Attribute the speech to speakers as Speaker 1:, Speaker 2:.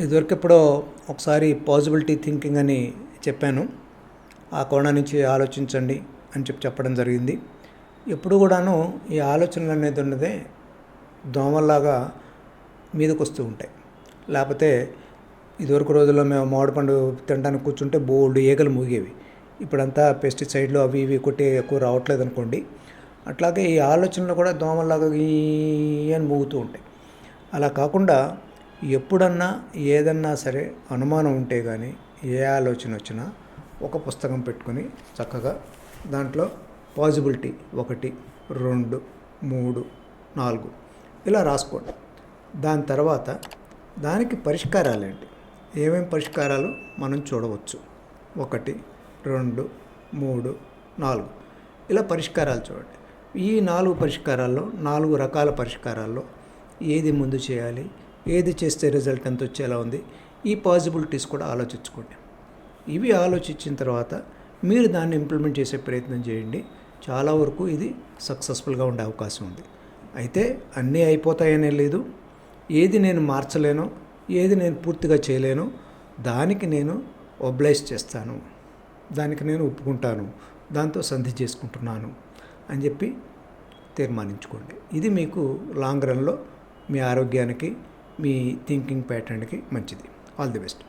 Speaker 1: ఇదివరకెప్పుడో ఒకసారి possibility thinking అని చెప్పాను. ఆ కోణం నుంచి ఆలోచించండి అని చెప్పడం జరిగింది. ఎప్పుడు కూడాను ఈ ఆలోచనలు అనేది ఉన్నదే దోమల్లాగా మీదకి వస్తూ ఉంటాయి. లేకపోతే ఇదివరకు రోజుల్లో మేము మామిడి పండు తినడానికి కూర్చుంటే బోల్డు ఈగలు మూగేవి. ఇప్పుడంతా పెస్టిసైడ్లు అవి ఇవి కొట్టి ఎక్కువ రావట్లేదు అనుకోండి. అట్లాగే ఈ ఆలోచనలు కూడా దోమల్లాగా అని మూగుతూ ఉంటాయి. అలా కాకుండా ఎప్పుడన్నా ఏదన్నా సరే అనుమానం ఉంటే కానీ ఏ ఆలోచన వచ్చినా ఒక పుస్తకం పెట్టుకొని చక్కగా దాంట్లో పాజిబిలిటీ 1, 2, 3, 4 ఇలా రాసుకోండి. దాని తర్వాత దానికి పరిష్కారాలు ఏంటి, ఏమేమి పరిష్కారాలు మనం చూడవచ్చు. 1, 2, 3, 4 ఇలా పరిష్కారాలు చూడండి. ఈ 4 పరిష్కారాల్లో 4 రకాల పరిష్కారాల్లో ఏది ముందు చేయాలి, ఏది చేస్తే రిజల్ట్ ఎంత వచ్చేలా ఉంది, ఈ పాజిబిలిటీస్ కూడా ఆలోచించుకోండి. ఇవి ఆలోచించిన తర్వాత మీరు దాన్ని ఇంప్లిమెంట్ చేసే ప్రయత్నం చేయండి. చాలా వరకు ఇది సక్సెస్ఫుల్గా ఉండే అవకాశం ఉంది. అయితే అన్నీ అయిపోతాయనే లేదు. ఏది నేను మార్చలేనో, ఏది నేను పూర్తిగా చేయలేనో దానికి నేను ఒబ్లైజ్ చేస్తాను, దానికి నేను ఒప్పుకుంటాను, దాంతో సంధి చేసుకుంటున్నాను అని చెప్పి తీర్మానించుకోండి. ఇది మీకు లాంగ్ రన్లో మీ ఆరోగ్యానికి, మీ థింకింగ్ ప్యాటర్న్కి మంచిది. All the best.